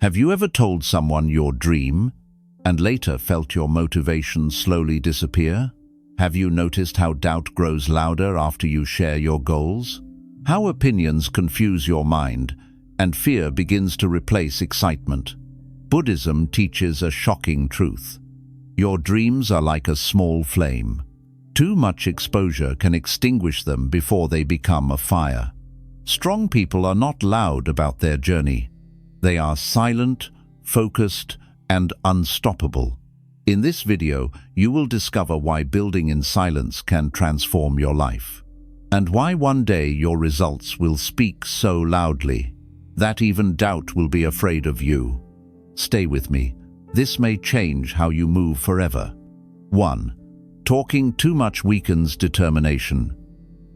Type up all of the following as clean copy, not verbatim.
Have you ever told someone your dream and later felt your motivation slowly disappear? Have you noticed how doubt grows louder after you share your goals? How opinions confuse your mind and fear begins to replace excitement? Buddhism teaches a shocking truth. Your dreams are like a small flame. Too much exposure can extinguish them before they become a fire. Strong people are not loud about their journey. They are silent, focused, and unstoppable. In this video, you will discover why building in silence can transform your life, and why one day your results will speak so loudly that even doubt will be afraid of you. Stay with me. This may change how you move forever. 1. Talking too much weakens determination.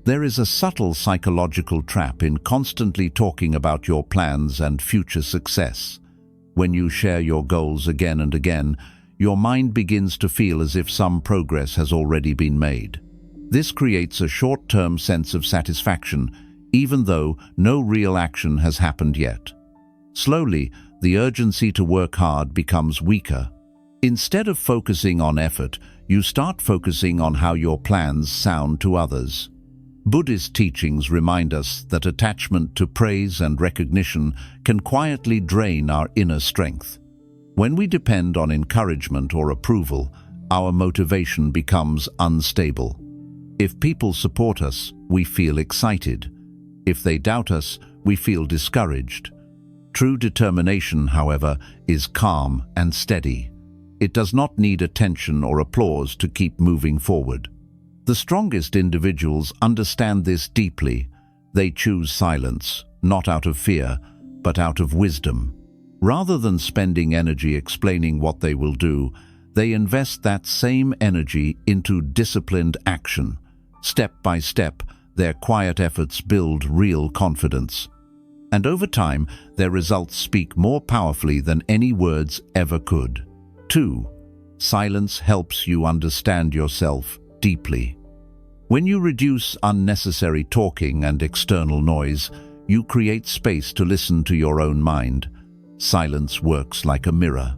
There is a subtle psychological trap in constantly talking about your plans and future success. When you share your goals again and again, your mind begins to feel as if some progress has already been made. This creates a short-term sense of satisfaction, even though no real action has happened yet. Slowly, the urgency to work hard becomes weaker. Instead of focusing on effort, you start focusing on how your plans sound to others. Buddhist teachings remind us that attachment to praise and recognition can quietly drain our inner strength. When we depend on encouragement or approval, our motivation becomes unstable. If people support us, we feel excited. If they doubt us, we feel discouraged. True determination, however, is calm and steady. It does not need attention or applause to keep moving forward. The strongest individuals understand this deeply. They choose silence, not out of fear, but out of wisdom. Rather than spending energy explaining what they will do, they invest that same energy into disciplined action. Step by step, their quiet efforts build real confidence. And over time, their results speak more powerfully than any words ever could. 2. Silence helps you understand yourself deeply. When you reduce unnecessary talking and external noise, you create space to listen to your own mind. Silence works like a mirror.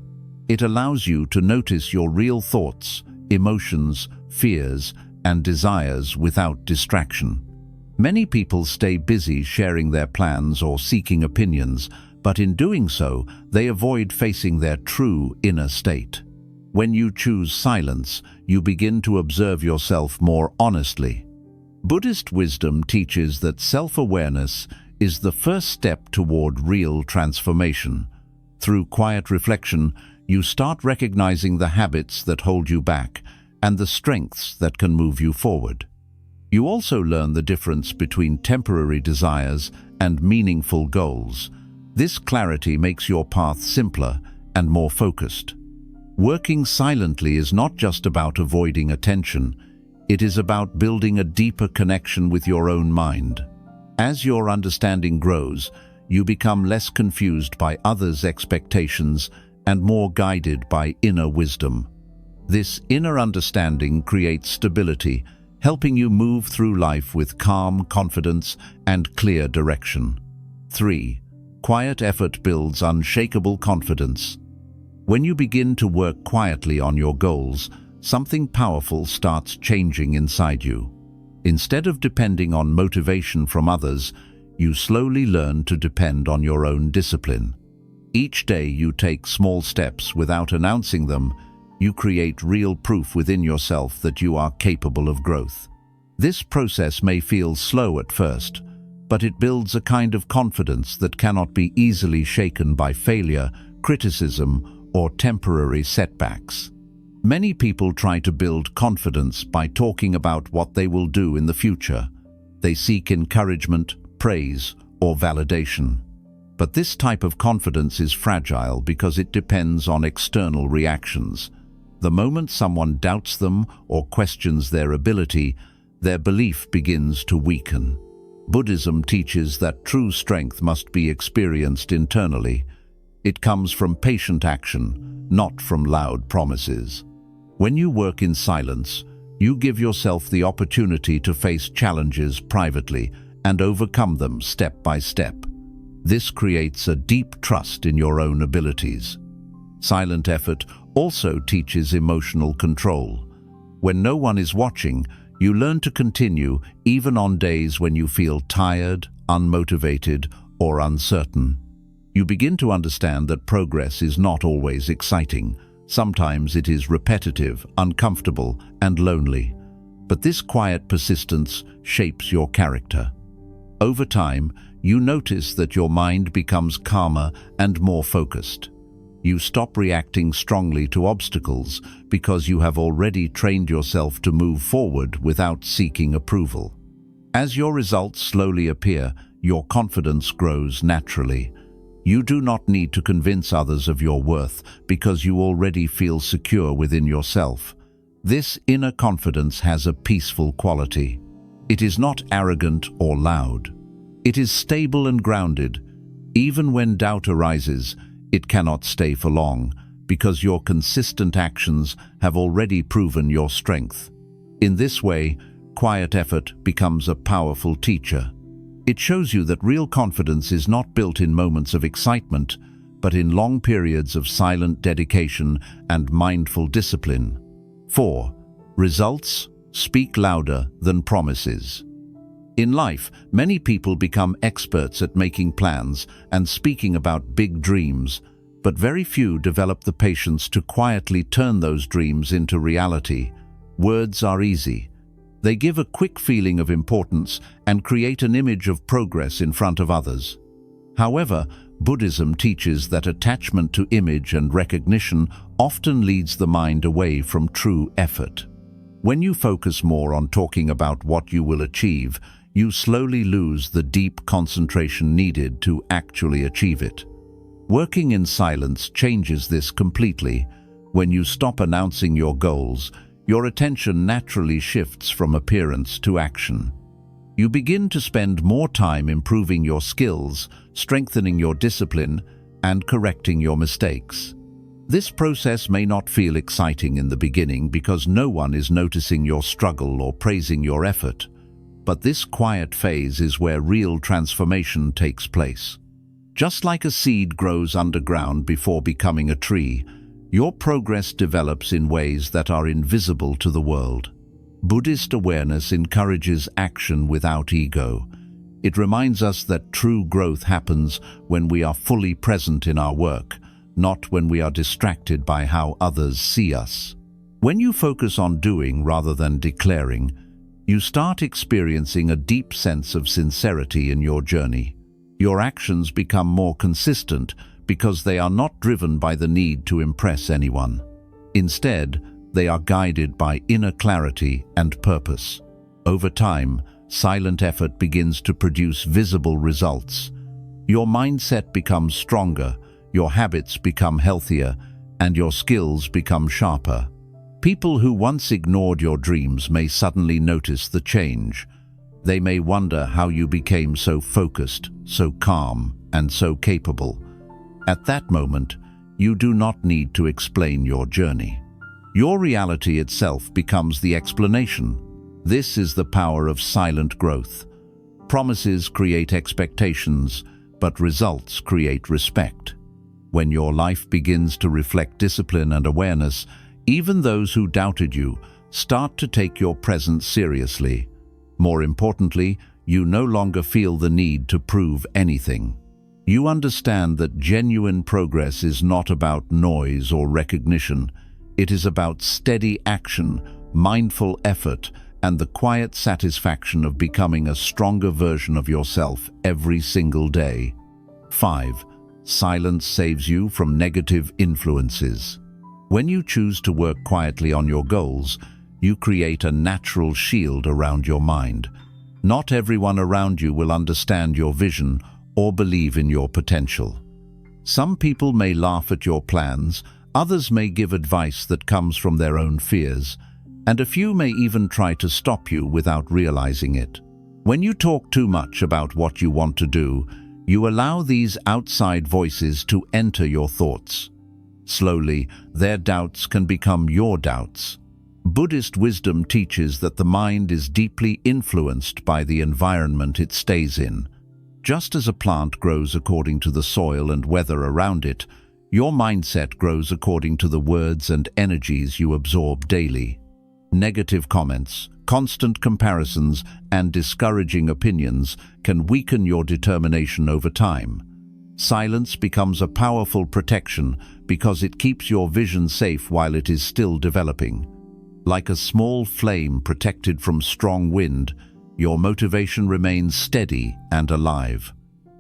It allows you to notice your real thoughts, emotions, fears, and desires without distraction. Many people stay busy sharing their plans or seeking opinions, but in doing so, they avoid facing their true inner state. When you choose silence, you begin to observe yourself more honestly. Buddhist wisdom teaches that self-awareness is the first step toward real transformation. Through quiet reflection, you start recognizing the habits that hold you back and the strengths that can move you forward. You also learn the difference between temporary desires and meaningful goals. This clarity makes your path simpler and more focused. Working silently is not just about avoiding attention. It is about building a deeper connection with your own mind. As your understanding grows, you become less confused by others' expectations and more guided by inner wisdom. This inner understanding creates stability, helping you move through life with calm confidence and clear direction. 3. Quiet effort builds unshakable confidence. When you begin to work quietly on your goals, something powerful starts changing inside you. Instead of depending on motivation from others, you slowly learn to depend on your own discipline. Each day you take small steps without announcing them. You create real proof within yourself that you are capable of growth. This process may feel slow at first, but it builds a kind of confidence that cannot be easily shaken by failure, criticism, or temporary setbacks. Many people try to build confidence by talking about what they will do in the future. They seek encouragement, praise, or validation. But this type of confidence is fragile because it depends on external reactions. The moment someone doubts them or questions their ability, their belief begins to weaken. Buddhism teaches that true strength must be experienced internally. It comes from patient action, not from loud promises. When you work in silence, you give yourself the opportunity to face challenges privately and overcome them step by step. This creates a deep trust in your own abilities. Silent effort also teaches emotional control. When no one is watching, you learn to continue even on days when you feel tired, unmotivated, or uncertain. You begin to understand that progress is not always exciting. Sometimes it is repetitive, uncomfortable, and lonely. But this quiet persistence shapes your character. Over time, you notice that your mind becomes calmer and more focused. You stop reacting strongly to obstacles because you have already trained yourself to move forward without seeking approval. As your results slowly appear, your confidence grows naturally. You do not need to convince others of your worth because you already feel secure within yourself. This inner confidence has a peaceful quality. It is not arrogant or loud. It is stable and grounded. Even when doubt arises, it cannot stay for long because your consistent actions have already proven your strength. In this way, quiet effort becomes a powerful teacher. It shows you that real confidence is not built in moments of excitement, but in long periods of silent dedication and mindful discipline. 4. Results speak louder than promises. In life, many people become experts at making plans and speaking about big dreams, but very few develop the patience to quietly turn those dreams into reality. Words are easy. They give a quick feeling of importance and create an image of progress in front of others. However, Buddhism teaches that attachment to image and recognition often leads the mind away from true effort. When you focus more on talking about what you will achieve, you slowly lose the deep concentration needed to actually achieve it. Working in silence changes this completely. When you stop announcing your goals, your attention naturally shifts from appearance to action. You begin to spend more time improving your skills, strengthening your discipline, and correcting your mistakes. This process may not feel exciting in the beginning because no one is noticing your struggle or praising your effort. But this quiet phase is where real transformation takes place. Just like a seed grows underground before becoming a tree, your progress develops in ways that are invisible to the world. Buddhist awareness encourages action without ego. It reminds us that true growth happens when we are fully present in our work, not when we are distracted by how others see us. When you focus on doing rather than declaring, you start experiencing a deep sense of sincerity in your journey. Your actions become more consistent because they are not driven by the need to impress anyone. Instead, they are guided by inner clarity and purpose. Over time, silent effort begins to produce visible results. Your mindset becomes stronger, your habits become healthier, and your skills become sharper. People who once ignored your dreams may suddenly notice the change. They may wonder how you became so focused, so calm, and so capable. At that moment, you do not need to explain your journey. Your reality itself becomes the explanation. This is the power of silent growth. Promises create expectations, but results create respect. When your life begins to reflect discipline and awareness, even those who doubted you start to take your presence seriously. More importantly, you no longer feel the need to prove anything. You understand that genuine progress is not about noise or recognition. It is about steady action, mindful effort, and the quiet satisfaction of becoming a stronger version of yourself every single day. 5. Silence saves you from negative influences. When you choose to work quietly on your goals, you create a natural shield around your mind. Not everyone around you will understand your vision or believe in your potential. Some people may laugh at your plans, others may give advice that comes from their own fears, and a few may even try to stop you without realizing it. When you talk too much about what you want to do, you allow these outside voices to enter your thoughts. Slowly, their doubts can become your doubts. Buddhist wisdom teaches that the mind is deeply influenced by the environment it stays in. Just as a plant grows according to the soil and weather around it, your mindset grows according to the words and energies you absorb daily. Negative comments, constant comparisons, and discouraging opinions can weaken your determination over time. Silence becomes a powerful protection because it keeps your vision safe while it is still developing. Like a small flame protected from strong wind, your motivation remains steady and alive.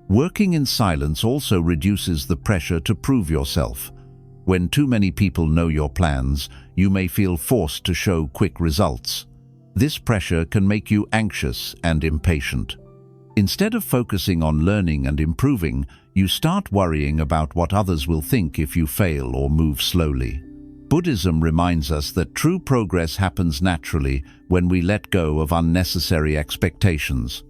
Working in silence also reduces the pressure to prove yourself. When too many people know your plans, you may feel forced to show quick results. This pressure can make you anxious and impatient. Instead of focusing on learning and improving, you start worrying about what others will think if you fail or move slowly. Buddhism reminds us that true progress happens naturally when we let go of unnecessary expectations.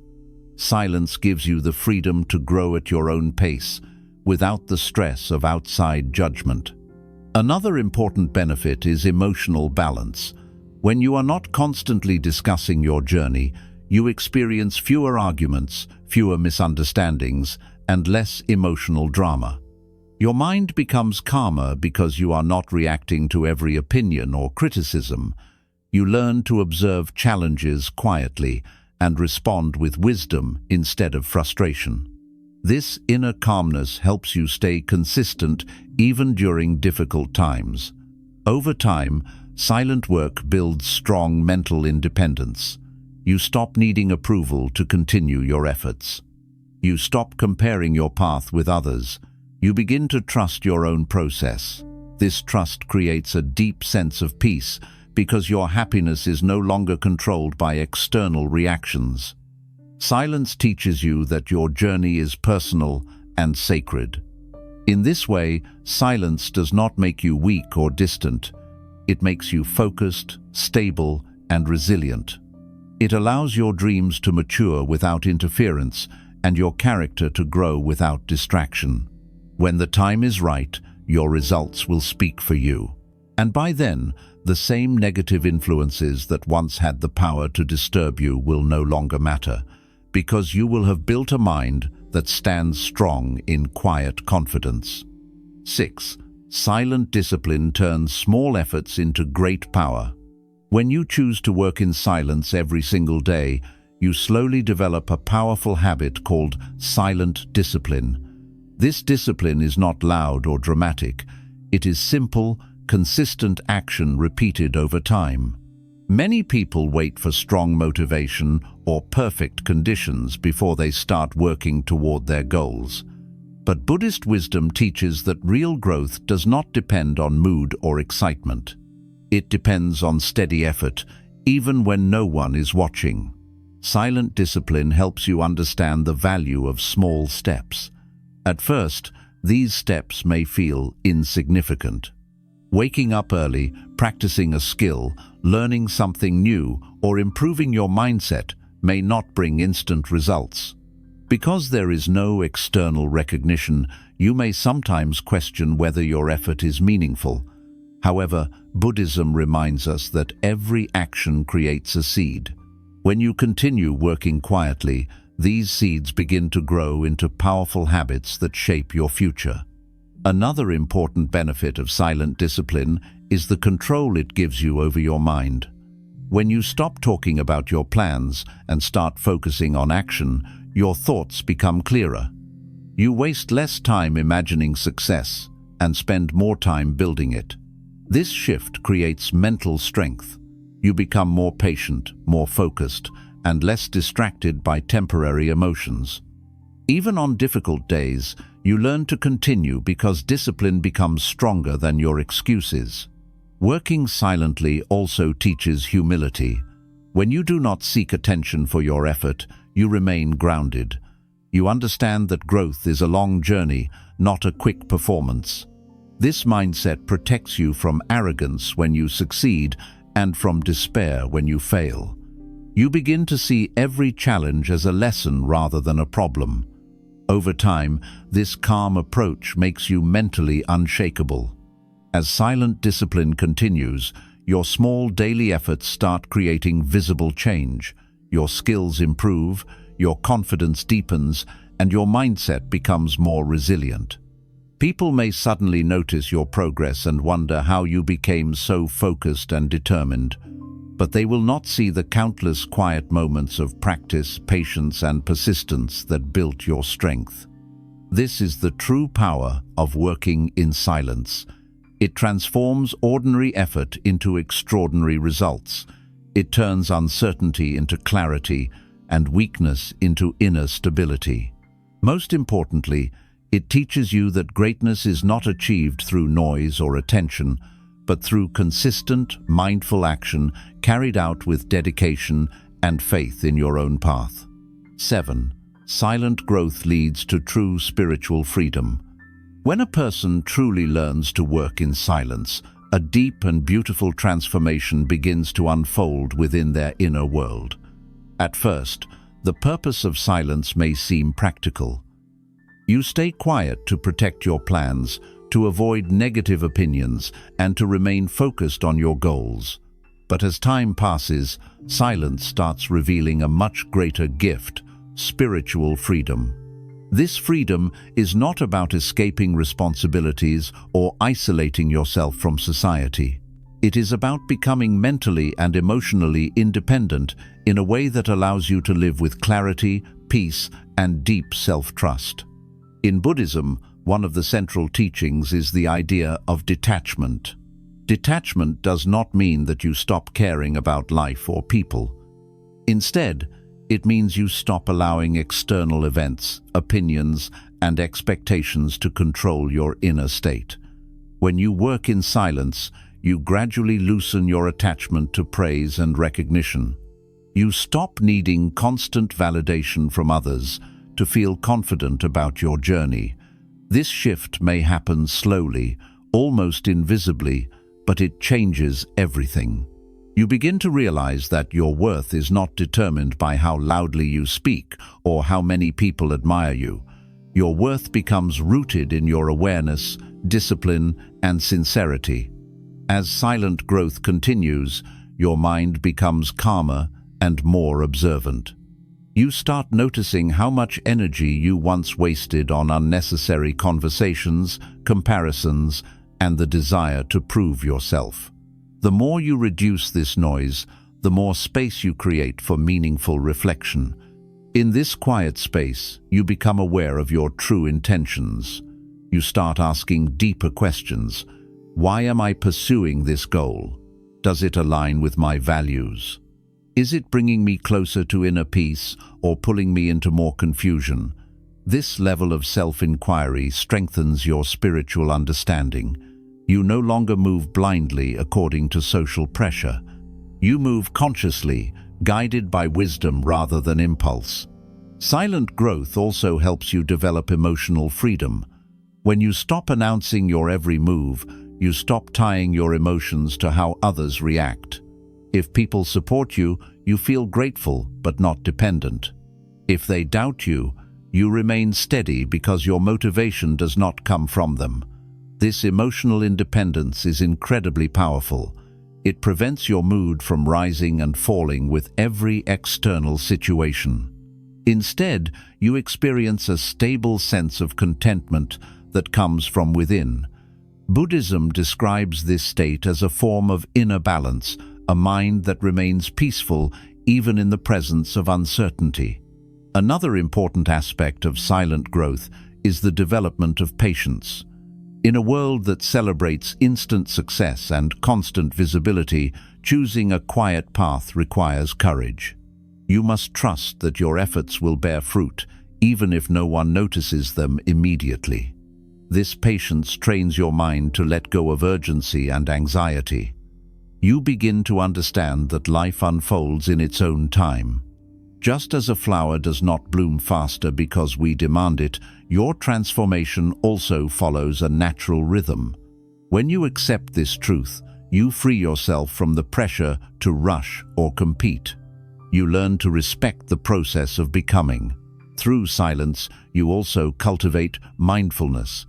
Silence gives you the freedom to grow at your own pace, without the stress of outside judgment. Another important benefit is emotional balance. When you are not constantly discussing your journey, you experience fewer arguments, fewer misunderstandings, and less emotional drama. Your mind becomes calmer because you are not reacting to every opinion or criticism. You learn to observe challenges quietly and respond with wisdom instead of frustration. This inner calmness helps you stay consistent even during difficult times. Over time, silent work builds strong mental independence. You stop needing approval to continue your efforts. You stop comparing your path with others. You begin to trust your own process. This trust creates a deep sense of peace because your happiness is no longer controlled by external reactions. Silence teaches you that your journey is personal and sacred. In this way, silence does not make you weak or distant. It makes you focused, stable, and resilient. It allows your dreams to mature without interference and your character to grow without distraction. When the time is right, your results will speak for you. And by then, the same negative influences that once had the power to disturb you will no longer matter, because you will have built a mind that stands strong in quiet confidence. 6. Silent discipline turns small efforts into great power. When you choose to work in silence every single day, you slowly develop a powerful habit called silent discipline. This discipline is not loud or dramatic. It is simple, consistent action repeated over time. Many people wait for strong motivation or perfect conditions before they start working toward their goals. But Buddhist wisdom teaches that real growth does not depend on mood or excitement. It depends on steady effort, even when no one is watching. Silent discipline helps you understand the value of small steps. At first, these steps may feel insignificant. Waking up early, practicing a skill, learning something new, or improving your mindset may not bring instant results. Because there is no external recognition, you may sometimes question whether your effort is meaningful. However, Buddhism reminds us that every action creates a seed. When you continue working quietly, these seeds begin to grow into powerful habits that shape your future. Another important benefit of silent discipline is the control it gives you over your mind. When you stop talking about your plans and start focusing on action, your thoughts become clearer. You waste less time imagining success and spend more time building it. This shift creates mental strength. You become more patient, more focused, and less distracted by temporary emotions. Even on difficult days, you learn to continue because discipline becomes stronger than your excuses. Working silently also teaches humility. When you do not seek attention for your effort, you remain grounded. You understand that growth is a long journey, not a quick performance. This mindset protects you from arrogance when you succeed and from despair when you fail. You begin to see every challenge as a lesson rather than a problem. Over time, this calm approach makes you mentally unshakable. As silent discipline continues, your small daily efforts start creating visible change. Your skills improve, your confidence deepens, and your mindset becomes more resilient. People may suddenly notice your progress and wonder how you became so focused and determined, but they will not see the countless quiet moments of practice, patience, and persistence that built your strength. This is the true power of working in silence. It transforms ordinary effort into extraordinary results. It turns uncertainty into clarity and weakness into inner stability. Most importantly, it teaches you that greatness is not achieved through noise or attention, but through consistent, mindful action carried out with dedication and faith in your own path. 7. Silent growth leads to true spiritual freedom. When a person truly learns to work in silence, a deep and beautiful transformation begins to unfold within their inner world. At first, the purpose of silence may seem practical. You stay quiet to protect your plans, to avoid negative opinions, and to remain focused on your goals. But as time passes, silence starts revealing a much greater gift: spiritual freedom. This freedom is not about escaping responsibilities or isolating yourself from society. It is about becoming mentally and emotionally independent in a way that allows you to live with clarity, peace, and deep self-trust. In Buddhism, one of the central teachings is the idea of detachment. Detachment does not mean that you stop caring about life or people. Instead, it means you stop allowing external events, opinions, and expectations to control your inner state. When you work in silence, you gradually loosen your attachment to praise and recognition. You stop needing constant validation from others to feel confident about your journey. This shift may happen slowly, almost invisibly, but it changes everything. You begin to realize that your worth is not determined by how loudly you speak or how many people admire you. Your worth becomes rooted in your awareness, discipline, and sincerity. As silent growth continues, your mind becomes calmer and more observant. You start noticing how much energy you once wasted on unnecessary conversations, comparisons, and the desire to prove yourself. The more you reduce this noise, the more space you create for meaningful reflection. In this quiet space, you become aware of your true intentions. You start asking deeper questions. Why am I pursuing this goal? Does it align with my values? Is it bringing me closer to inner peace or pulling me into more confusion? This level of self-inquiry strengthens your spiritual understanding. You no longer move blindly according to social pressure. You move consciously, guided by wisdom rather than impulse. Silent growth also helps you develop emotional freedom. When you stop announcing your every move, you stop tying your emotions to how others react. If people support you, you feel grateful but not dependent. If they doubt you, you remain steady because your motivation does not come from them. This emotional independence is incredibly powerful. It prevents your mood from rising and falling with every external situation. Instead, you experience a stable sense of contentment that comes from within. Buddhism describes this state as a form of inner balance, a mind that remains peaceful even in the presence of uncertainty. Another important aspect of silent growth is the development of patience. In a world that celebrates instant success and constant visibility, choosing a quiet path requires courage. You must trust that your efforts will bear fruit, even if no one notices them immediately. This patience trains your mind to let go of urgency and anxiety. You begin to understand that life unfolds in its own time. Just as a flower does not bloom faster because we demand it, your transformation also follows a natural rhythm. When you accept this truth, you free yourself from the pressure to rush or compete. You learn to respect the process of becoming. Through silence, you also cultivate mindfulness.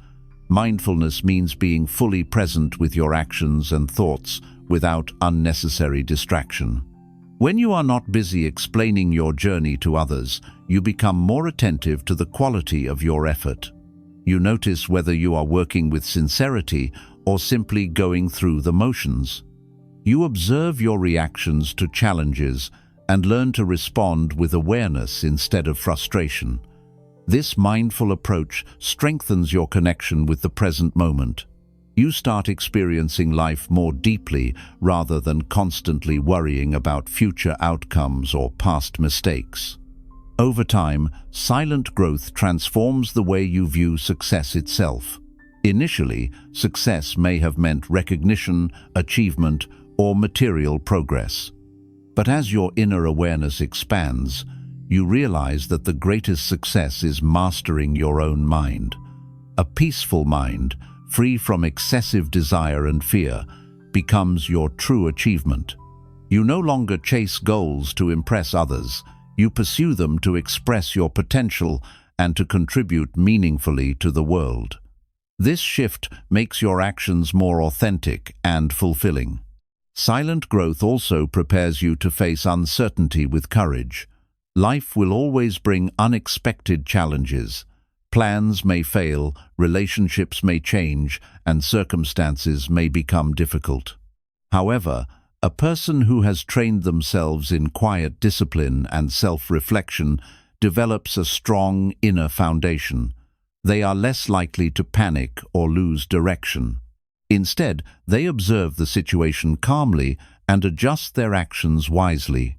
Mindfulness means being fully present with your actions and thoughts without unnecessary distraction. When you are not busy explaining your journey to others, you become more attentive to the quality of your effort. You notice whether you are working with sincerity or simply going through the motions. You observe your reactions to challenges and learn to respond with awareness instead of frustration. This mindful approach strengthens your connection with the present moment. You start experiencing life more deeply rather than constantly worrying about future outcomes or past mistakes. Over time, silent growth transforms the way you view success itself. Initially, success may have meant recognition, achievement, or material progress. But as your inner awareness expands, you realize that the greatest success is mastering your own mind. A peaceful mind, free from excessive desire and fear, becomes your true achievement. You no longer chase goals to impress others. You pursue them to express your potential and to contribute meaningfully to the world. This shift makes your actions more authentic and fulfilling. Silent growth also prepares you to face uncertainty with courage. Life will always bring unexpected challenges. Plans may fail, relationships may change, and circumstances may become difficult. However, a person who has trained themselves in quiet discipline and self-reflection develops a strong inner foundation. They are less likely to panic or lose direction. Instead, they observe the situation calmly and adjust their actions wisely.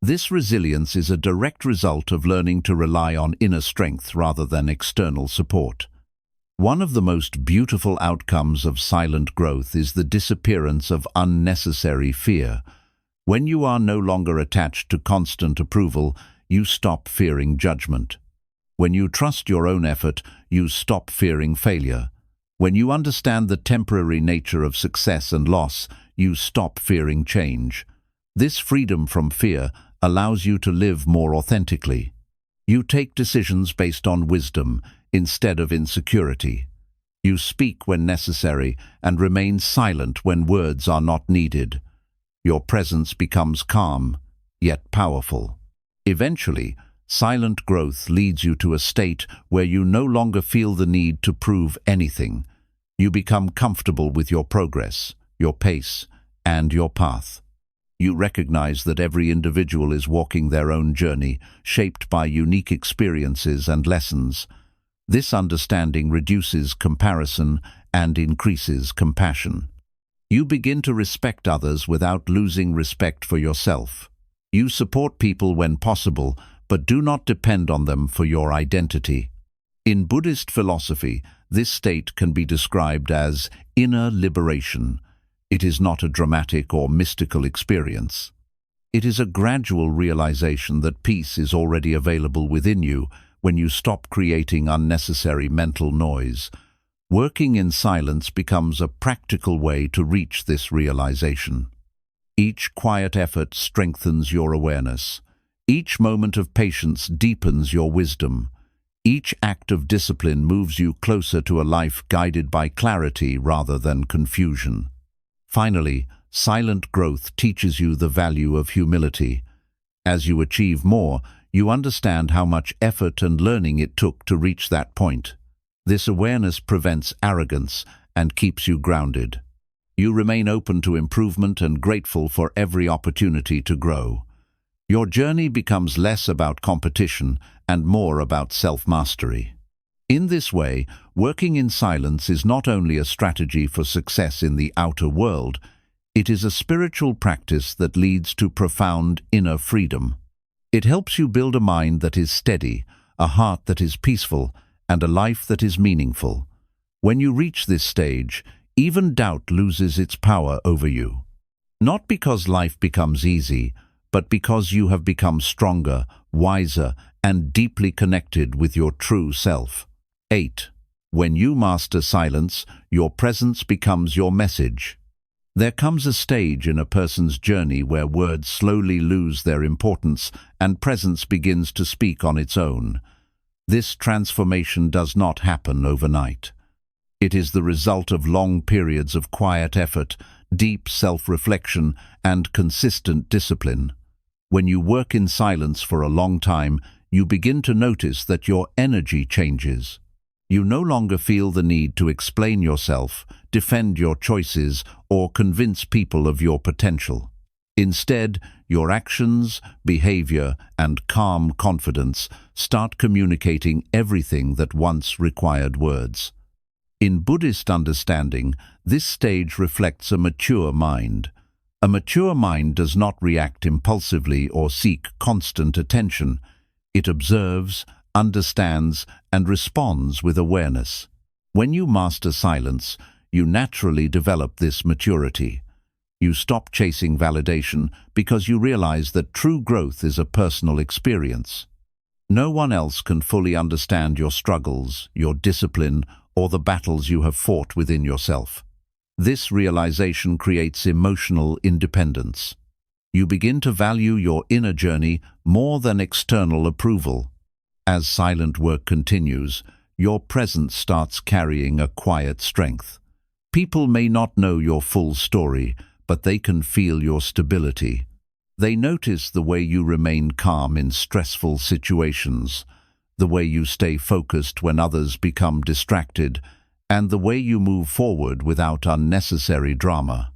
This resilience is a direct result of learning to rely on inner strength rather than external support. One of the most beautiful outcomes of silent growth is the disappearance of unnecessary fear. When you are no longer attached to constant approval, you stop fearing judgment. When you trust your own effort, you stop fearing failure. When you understand the temporary nature of success and loss, you stop fearing change. This freedom from fear allows you to live more authentically. You take decisions based on wisdom instead of insecurity. You speak when necessary and remain silent when words are not needed. Your presence becomes calm, yet powerful. Eventually, silent growth leads you to a state where you no longer feel the need to prove anything. You become comfortable with your progress, your pace, and your path. You recognize that every individual is walking their own journey, shaped by unique experiences and lessons. This understanding reduces comparison and increases compassion. You begin to respect others without losing respect for yourself. You support people when possible, but do not depend on them for your identity. In Buddhist philosophy, this state can be described as inner liberation. It is not a dramatic or mystical experience. It is a gradual realization that peace is already available within you when you stop creating unnecessary mental noise. Working in silence becomes a practical way to reach this realization. Each quiet effort strengthens your awareness. Each moment of patience deepens your wisdom. Each act of discipline moves you closer to a life guided by clarity rather than confusion. Finally, silent growth teaches you the value of humility. As you achieve more, you understand how much effort and learning it took to reach that point. This awareness prevents arrogance and keeps you grounded. You remain open to improvement and grateful for every opportunity to grow. Your journey becomes less about competition and more about self-mastery. In this way, working in silence is not only a strategy for success in the outer world, it is a spiritual practice that leads to profound inner freedom. It helps you build a mind that is steady, a heart that is peaceful, and a life that is meaningful. When you reach this stage, even doubt loses its power over you. Not because life becomes easy, but because you have become stronger, wiser, and deeply connected with your true self. 8. When you master silence, your presence becomes your message. There comes a stage in a person's journey where words slowly lose their importance and presence begins to speak on its own. This transformation does not happen overnight. It is the result of long periods of quiet effort, deep self-reflection, and consistent discipline. When you work in silence for a long time, you begin to notice that your energy changes. You no longer feel the need to explain yourself, defend your choices, or convince people of your potential. Instead, your actions, behavior, and calm confidence start communicating everything that once required words. In Buddhist understanding, this stage reflects a mature mind. A mature mind does not react impulsively or seek constant attention. It observes, understands, and responds with awareness. When you master silence, you naturally develop this maturity. You stop chasing validation because you realize that true growth is a personal experience. No one else can fully understand your struggles, your discipline, or the battles you have fought within yourself. This realization creates emotional independence. You begin to value your inner journey more than external approval. As silent work continues, your presence starts carrying a quiet strength. People may not know your full story, but they can feel your stability. They notice the way you remain calm in stressful situations, the way you stay focused when others become distracted, and the way you move forward without unnecessary drama.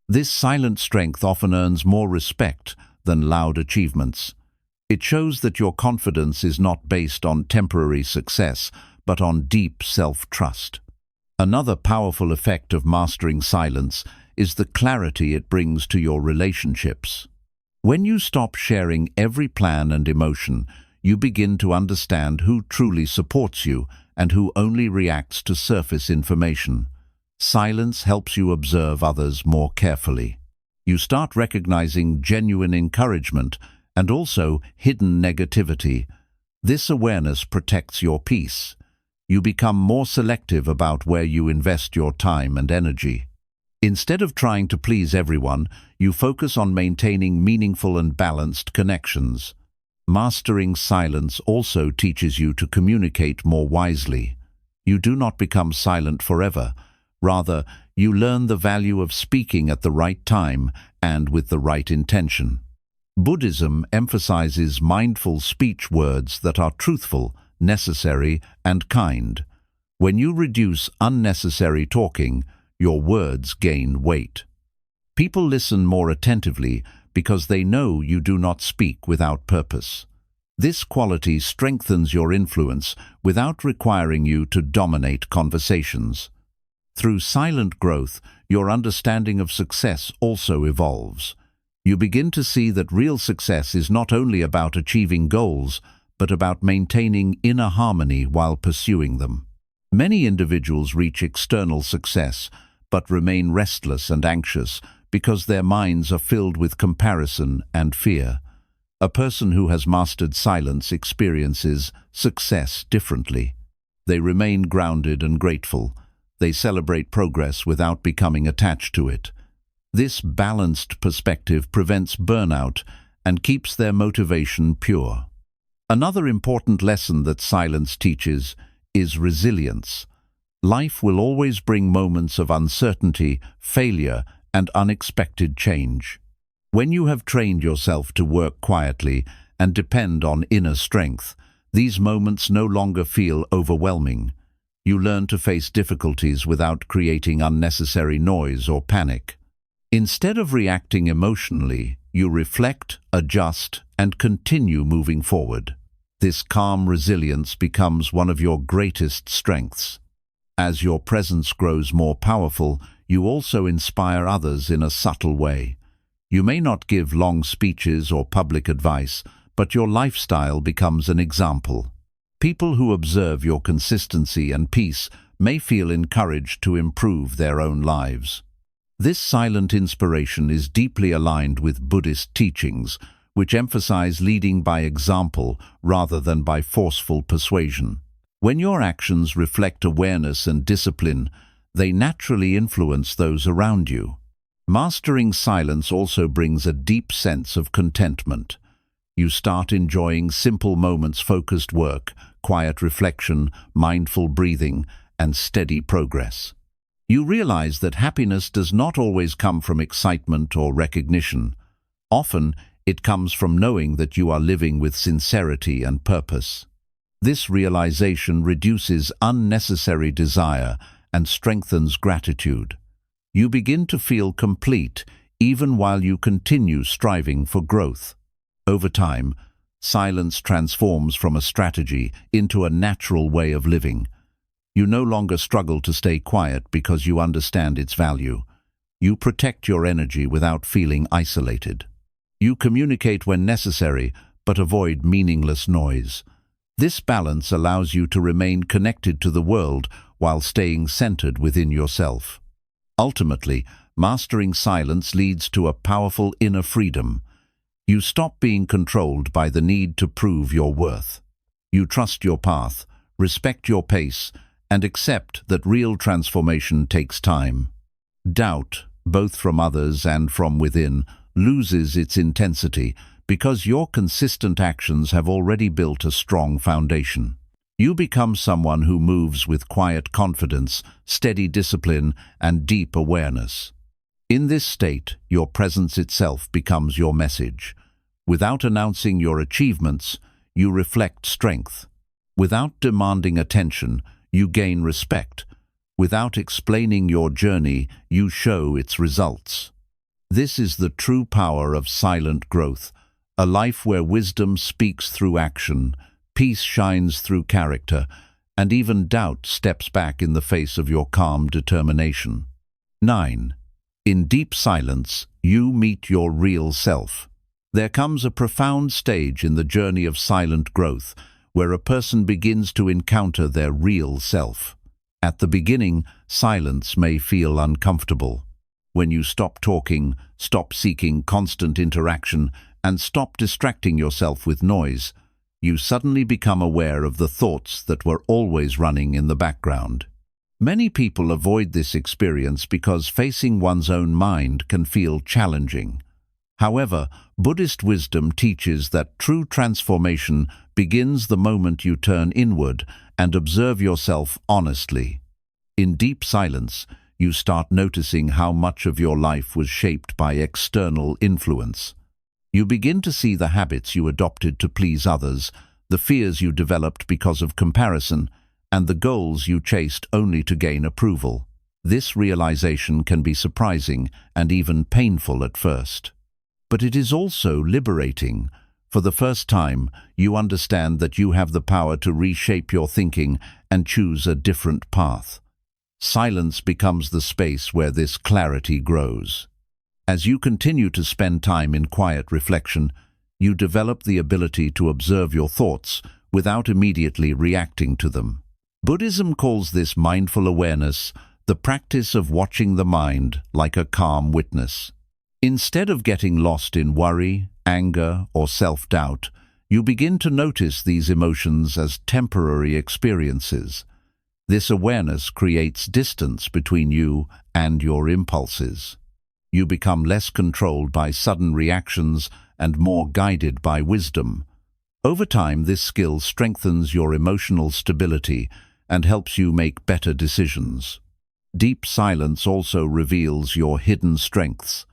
This silent strength often earns more respect than loud achievements. It shows that your confidence is not based on temporary success, but on deep self-trust. Another powerful effect of mastering silence is the clarity it brings to your relationships. When you stop sharing every plan and emotion, you begin to understand who truly supports you and who only reacts to surface information. Silence helps you observe others more carefully. You start recognizing genuine encouragement and also hidden negativity. This awareness protects your peace. You become more selective about where you invest your time and energy. Instead of trying to please everyone, you focus on maintaining meaningful and balanced connections. Mastering silence also teaches you to communicate more wisely. You do not become silent forever. Rather, you learn the value of speaking at the right time and with the right intention. Buddhism emphasizes mindful speech, words that are truthful, necessary, and kind. When you reduce unnecessary talking, your words gain weight. People listen more attentively because they know you do not speak without purpose. This quality strengthens your influence without requiring you to dominate conversations. Through silent growth, your understanding of success also evolves. You begin to see that real success is not only about achieving goals, but about maintaining inner harmony while pursuing them. Many individuals reach external success, but remain restless and anxious because their minds are filled with comparison and fear. A person who has mastered silence experiences success differently. They remain grounded and grateful. They celebrate progress without becoming attached to it. This balanced perspective prevents burnout and keeps their motivation pure. Another important lesson that silence teaches is resilience. Life will always bring moments of uncertainty, failure, and unexpected change. When you have trained yourself to work quietly and depend on inner strength, these moments no longer feel overwhelming. You learn to face difficulties without creating unnecessary noise or panic. Instead of reacting emotionally, you reflect, adjust, and continue moving forward. This calm resilience becomes one of your greatest strengths. As your presence grows more powerful, you also inspire others in a subtle way. You may not give long speeches or public advice, but your lifestyle becomes an example. People who observe your consistency and peace may feel encouraged to improve their own lives. This silent inspiration is deeply aligned with Buddhist teachings, which emphasize leading by example rather than by forceful persuasion. When your actions reflect awareness and discipline, they naturally influence those around you. Mastering silence also brings a deep sense of contentment. You start enjoying simple moments, focused work, quiet reflection, mindful breathing, and steady progress. You realize that happiness does not always come from excitement or recognition. Often, It comes from knowing that you are living with sincerity and purpose. This realization reduces unnecessary desire and strengthens gratitude. You begin to feel complete even while you continue striving for growth. Over time, silence transforms from a strategy into a natural way of living. You no longer struggle to stay quiet because you understand its value. You protect your energy without feeling isolated. You communicate when necessary, but avoid meaningless noise. This balance allows you to remain connected to the world while staying centered within yourself. Ultimately, mastering silence leads to a powerful inner freedom. You stop being controlled by the need to prove your worth. You trust your path, respect your pace, and accept that real transformation takes time. Doubt, both from others and from within, loses its intensity because your consistent actions have already built a strong foundation. You become someone who moves with quiet confidence, steady discipline, and deep awareness. In this state, your presence itself becomes your message. Without announcing your achievements, you reflect strength. Without demanding attention, you gain respect. Without explaining your journey, you show its results. This is the true power of silent growth, a life where wisdom speaks through action, peace shines through character, and even doubt steps back in the face of your calm determination. 9. In deep silence, you meet your real self. There comes a profound stage in the journey of silent growth, where a person begins to encounter their real self. At the beginning, silence may feel uncomfortable. When you stop talking, stop seeking constant interaction, and stop distracting yourself with noise, you suddenly become aware of the thoughts that were always running in the background. Many people avoid this experience because facing one's own mind can feel challenging. However, Buddhist wisdom teaches that true transformation begins the moment you turn inward and observe yourself honestly. In deep silence, you start noticing how much of your life was shaped by external influence. You begin to see the habits you adopted to please others, the fears you developed because of comparison, and the goals you chased only to gain approval. This realization can be surprising and even painful at first. But it is also liberating. For the first time, you understand that you have the power to reshape your thinking and choose a different path. Silence becomes the space where this clarity grows. As you continue to spend time in quiet reflection, you develop the ability to observe your thoughts without immediately reacting to them. Buddhism calls this mindful awareness the practice of watching the mind like a calm witness. Instead of getting lost in worry, anger, or self-doubt, you begin to notice these emotions as temporary experiences. This awareness creates distance between you and your impulses. You become less controlled by sudden reactions and more guided by wisdom. Over time, this skill strengthens your emotional stability and helps you make better decisions. Deep silence also reveals your hidden strengths.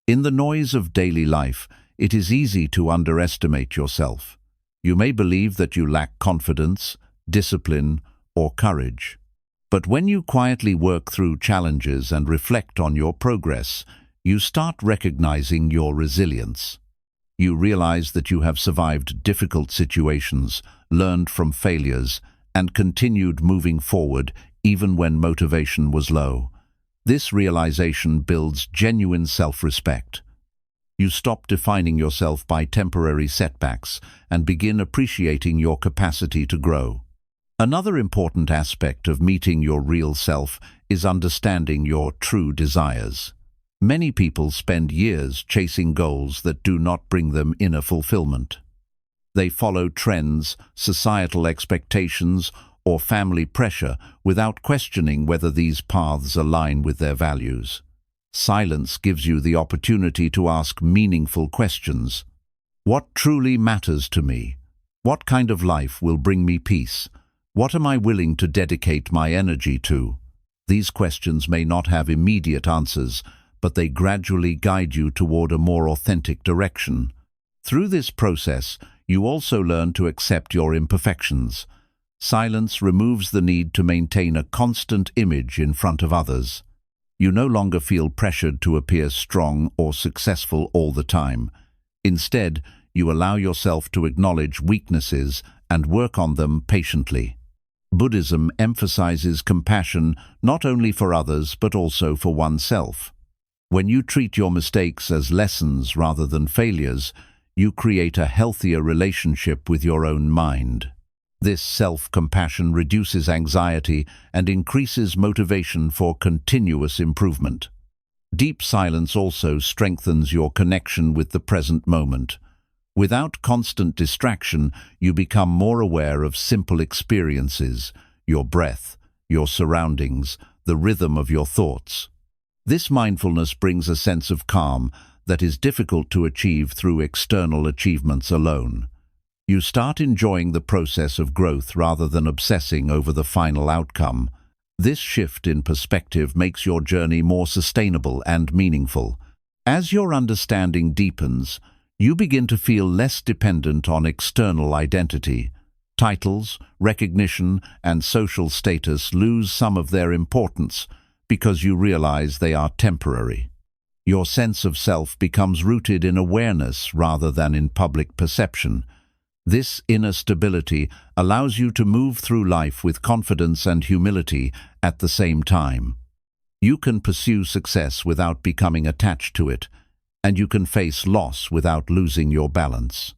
In the noise of daily life, it is easy to underestimate yourself. You may believe that you lack confidence, discipline, or courage. But when you quietly work through challenges and reflect on your progress, you start recognizing your resilience. You realize that you have survived difficult situations, learned from failures, and continued moving forward even when motivation was low. This realization builds genuine self-respect. You stop defining yourself by temporary setbacks and begin appreciating your capacity to grow. Another important aspect of meeting your real self is understanding your true desires. Many people spend years chasing goals that do not bring them inner fulfillment. They follow trends, societal expectations, or family pressure without questioning whether these paths align with their values. Silence gives you the opportunity to ask meaningful questions. What truly matters to me? What kind of life will bring me peace? What am I willing to dedicate my energy to? These questions may not have immediate answers, but they gradually guide you toward a more authentic direction. Through this process, you also learn to accept your imperfections. Silence removes the need to maintain a constant image in front of others. You no longer feel pressured to appear strong or successful all the time. Instead, you allow yourself to acknowledge weaknesses and work on them patiently. Buddhism emphasizes compassion not only for others but also for oneself. When you treat your mistakes as lessons rather than failures, you create a healthier relationship with your own mind. This self-compassion reduces anxiety and increases motivation for continuous improvement. Deep silence also strengthens your connection with the present moment. Without constant distraction, you become more aware of simple experiences, your breath, your surroundings, the rhythm of your thoughts. This mindfulness brings a sense of calm that is difficult to achieve through external achievements alone. You start enjoying the process of growth rather than obsessing over the final outcome. This shift in perspective makes your journey more sustainable and meaningful. As your understanding deepens, you begin to feel less dependent on external identity. Titles, recognition, and social status lose some of their importance because you realize they are temporary. Your sense of self becomes rooted in awareness rather than in public perception. This inner stability allows you to move through life with confidence and humility at the same time. You can pursue success without becoming attached to it, and you can face loss without losing your balance.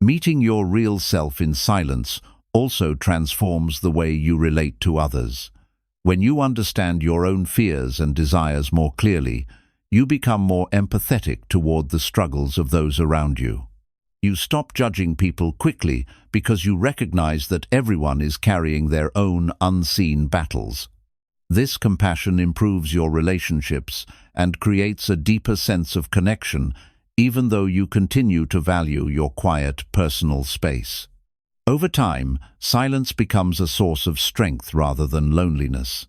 Meeting your real self in silence also transforms the way you relate to others. When you understand your own fears and desires more clearly, you become more empathetic toward the struggles of those around you. You stop judging people quickly because you recognize that everyone is carrying their own unseen battles. This compassion improves your relationships and creates a deeper sense of connection, even though you continue to value your quiet, personal space. Over time, silence becomes a source of strength rather than loneliness.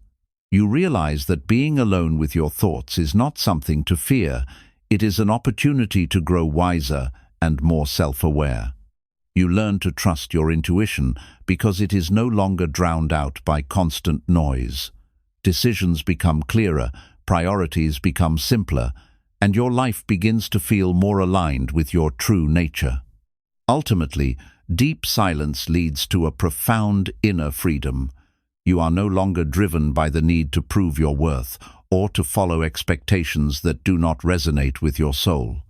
You realize that being alone with your thoughts is not something to fear, it is an opportunity to grow wiser and more self-aware. You learn to trust your intuition because it is no longer drowned out by constant noise. Decisions become clearer, priorities become simpler, and your life begins to feel more aligned with your true nature. Ultimately, deep silence leads to a profound inner freedom. You are no longer driven by the need to prove your worth or to follow expectations that do not resonate with your soul.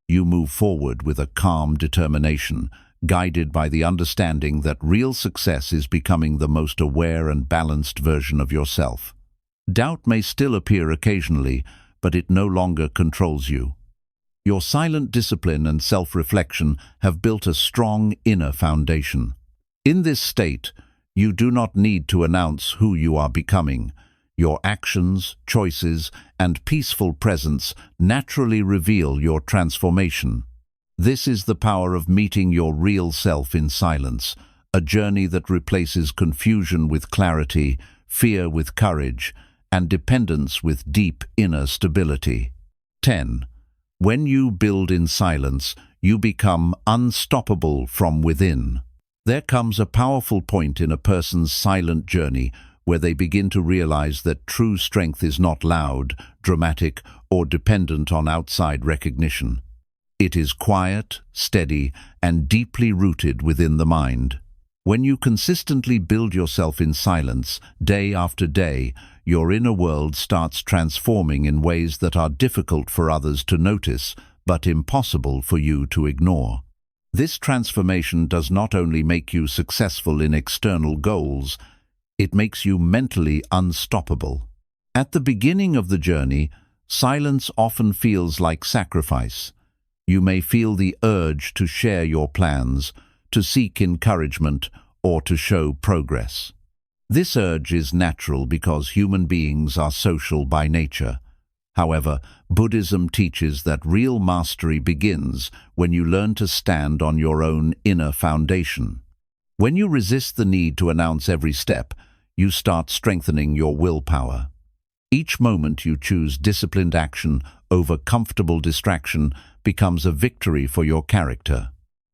You move forward with a calm determination, guided by the understanding that real success is becoming the most aware and balanced version of yourself. Doubt may still appear occasionally, but it no longer controls you. Your silent discipline and self-reflection have built a strong inner foundation. In this state, you do not need to announce who you are becoming. Your actions, choices, and peaceful presence naturally reveal your transformation. This is the power of meeting your real self in silence, a journey that replaces confusion with clarity, fear with courage, and dependence with deep inner stability. 10. When you build in silence, you become unstoppable from within. There comes a powerful point in a person's silent journey where they begin to realize that true strength is not loud, dramatic, or dependent on outside recognition. It is quiet, steady, and deeply rooted within the mind. When you consistently build yourself in silence, day after day, your inner world starts transforming in ways that are difficult for others to notice, but impossible for you to ignore. This transformation does not only make you successful in external goals, it makes you mentally unstoppable. At the beginning of the journey, silence often feels like sacrifice. You may feel the urge to share your plans, to seek encouragement, or to show progress. This urge is natural because human beings are social by nature. However, Buddhism teaches that real mastery begins when you learn to stand on your own inner foundation. When you resist the need to announce every step, you start strengthening your willpower. Each moment you choose disciplined action over comfortable distraction becomes a victory for your character.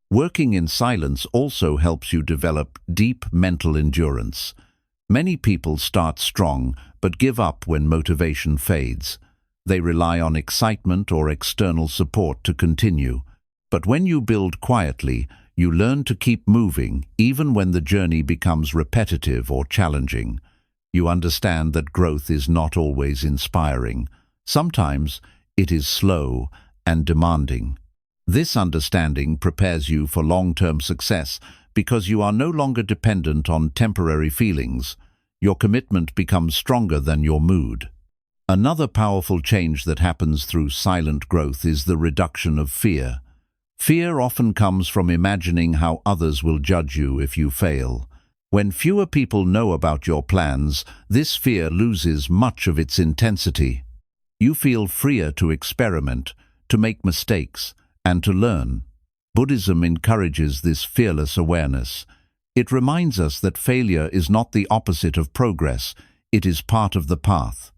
Working in silence also helps you develop deep mental endurance. Many people start strong but give up when motivation fades. They rely on excitement or external support to continue. But when you build quietly, you learn to keep moving even when the journey becomes repetitive or challenging. You understand that growth is not always inspiring. Sometimes it is slow and demanding. This understanding prepares you for long-term success because you are no longer dependent on temporary feelings. Your commitment becomes stronger than your mood. Another powerful change that happens through silent growth is the reduction of fear. Fear often comes from imagining how others will judge you if you fail. When fewer people know about your plans, this fear loses much of its intensity. You feel freer to experiment, to make mistakes, and to learn. Buddhism encourages this fearless awareness. It reminds us that failure is not the opposite of progress, it is part of the path.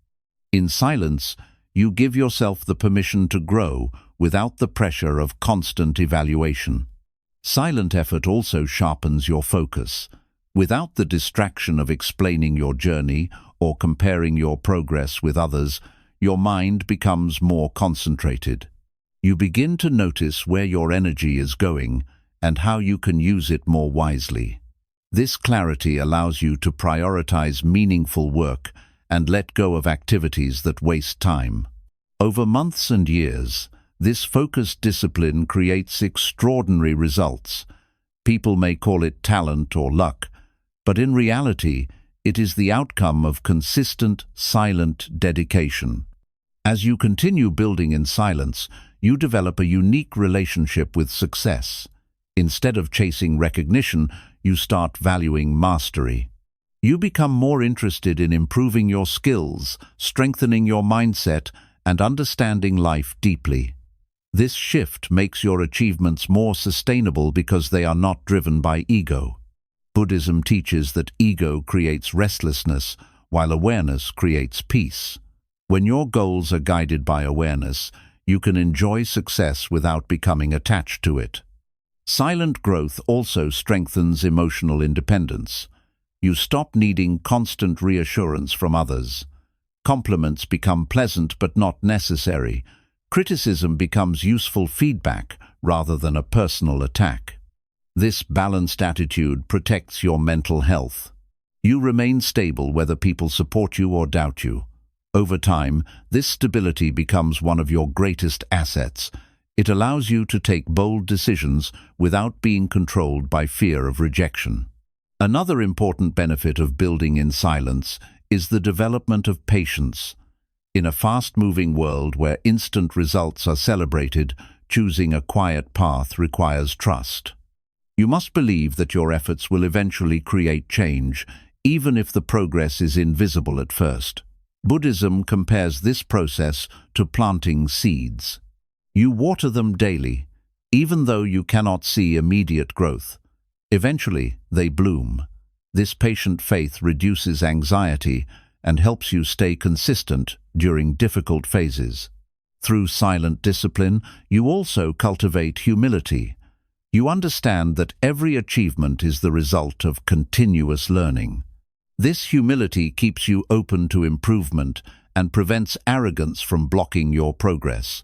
In silence, you give yourself the permission to grow without the pressure of constant evaluation. Silent effort also sharpens your focus. Without the distraction of explaining your journey or comparing your progress with others, your mind becomes more concentrated. You begin to notice where your energy is going and how you can use it more wisely. This clarity allows you to prioritize meaningful work and let go of activities that waste time. Over months and years, this focused discipline creates extraordinary results. People may call it talent or luck, but in reality, it is the outcome of consistent, silent dedication. As you continue building in silence, you develop a unique relationship with success. Instead of chasing recognition, you start valuing mastery. You become more interested in improving your skills, strengthening your mindset, and understanding life deeply. This shift makes your achievements more sustainable because they are not driven by ego. Buddhism teaches that ego creates restlessness, while awareness creates peace. When your goals are guided by awareness, you can enjoy success without becoming attached to it. Silent growth also strengthens emotional independence. You stop needing constant reassurance from others. Compliments become pleasant but not necessary. Criticism becomes useful feedback rather than a personal attack. This balanced attitude protects your mental health. You remain stable whether people support you or doubt you. Over time, this stability becomes one of your greatest assets. It allows you to take bold decisions without being controlled by fear of rejection. Another important benefit of building in silence is the development of patience. In a fast-moving world where instant results are celebrated, choosing a quiet path requires trust. You must believe that your efforts will eventually create change, even if the progress is invisible at first. Buddhism compares this process to planting seeds. You water them daily, even though you cannot see immediate growth. Eventually, they bloom. This patient faith reduces anxiety and helps you stay consistent during difficult phases. Through silent discipline, you also cultivate humility. You understand that every achievement is the result of continuous learning. This humility keeps you open to improvement and prevents arrogance from blocking your progress.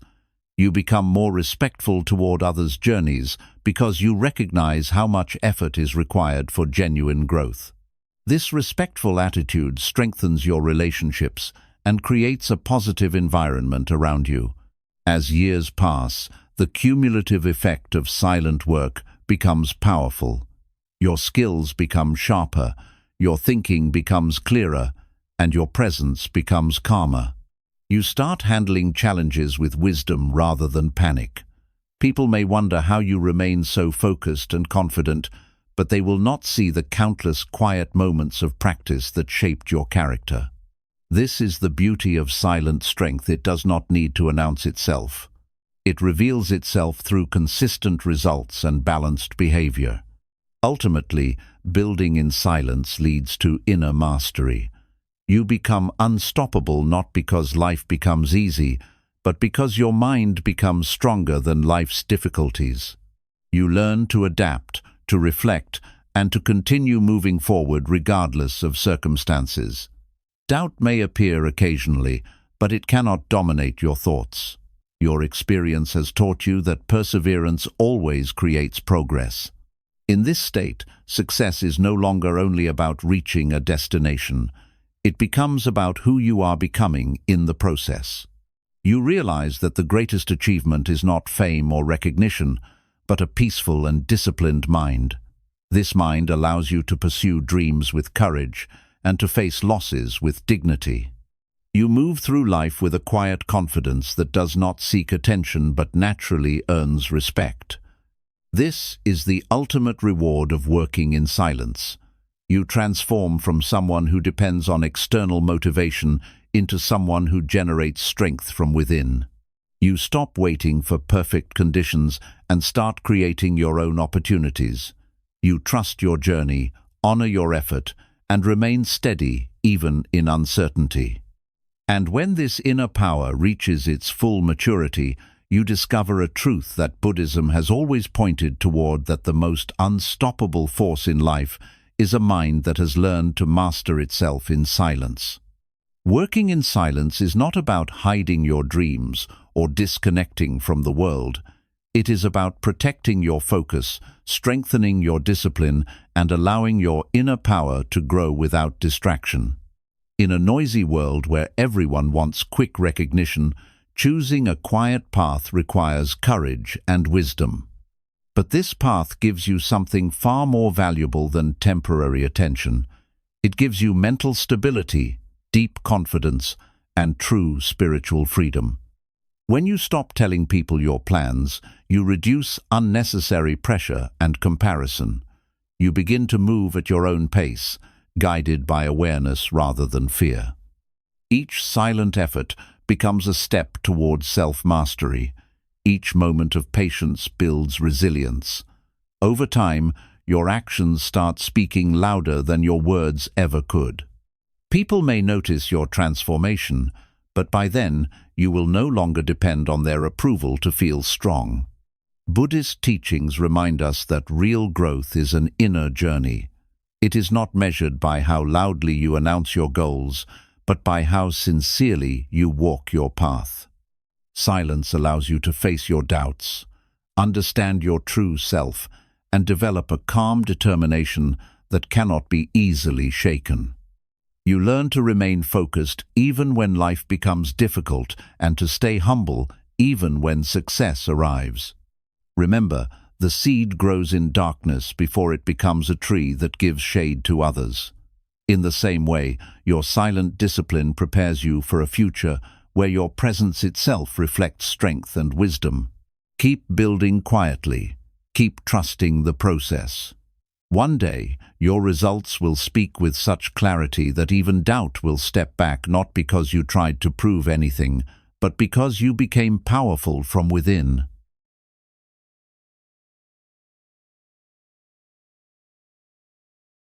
You become more respectful toward others' journeys because you recognize how much effort is required for genuine growth. This respectful attitude strengthens your relationships and creates a positive environment around you. As years pass, the cumulative effect of silent work becomes powerful. Your skills become sharper, your thinking becomes clearer, and your presence becomes calmer. You start handling challenges with wisdom rather than panic. People may wonder how you remain so focused and confident, but they will not see the countless quiet moments of practice that shaped your character. This is the beauty of silent strength. It does not need to announce itself. It reveals itself through consistent results and balanced behavior. Ultimately, building in silence leads to inner mastery. You become unstoppable not because life becomes easy, but because your mind becomes stronger than life's difficulties. You learn to adapt, to reflect, and to continue moving forward regardless of circumstances. Doubt may appear occasionally, but it cannot dominate your thoughts. Your experience has taught you that perseverance always creates progress. In this state, success is no longer only about reaching a destination. It becomes about who you are becoming in the process. You realize that the greatest achievement is not fame or recognition, but a peaceful and disciplined mind. This mind allows you to pursue dreams with courage and to face losses with dignity. You move through life with a quiet confidence that does not seek attention but naturally earns respect. This is the ultimate reward of working in silence. You transform from someone who depends on external motivation into someone who generates strength from within. You stop waiting for perfect conditions and start creating your own opportunities. You trust your journey, honor your effort, and remain steady even in uncertainty. And when this inner power reaches its full maturity, you discover a truth that Buddhism has always pointed toward, that the most unstoppable force in life is a mind that has learned to master itself in silence. Working in silence is not about hiding your dreams or disconnecting from the world. It is about protecting your focus, strengthening your discipline, and allowing your inner power to grow without distraction. In a noisy world where everyone wants quick recognition, choosing a quiet path requires courage and wisdom. But this path gives you something far more valuable than temporary attention. It gives you mental stability, deep confidence, and true spiritual freedom. When you stop telling people your plans, you reduce unnecessary pressure and comparison. You begin to move at your own pace, guided by awareness rather than fear. Each silent effort becomes a step towards self-mastery. Each moment of patience builds resilience. Over time, your actions start speaking louder than your words ever could. People may notice your transformation, but by then, you will no longer depend on their approval to feel strong. Buddhist teachings remind us that real growth is an inner journey. It is not measured by how loudly you announce your goals, but by how sincerely you walk your path. Silence allows you to face your doubts, understand your true self, and develop a calm determination that cannot be easily shaken. You learn to remain focused even when life becomes difficult, and to stay humble even when success arrives. Remember, the seed grows in darkness before it becomes a tree that gives shade to others. In the same way, your silent discipline prepares you for a future where your presence itself reflects strength and wisdom. Keep building quietly. Keep trusting the process. One day, your results will speak with such clarity that even doubt will step back, not because you tried to prove anything, but because you became powerful from within.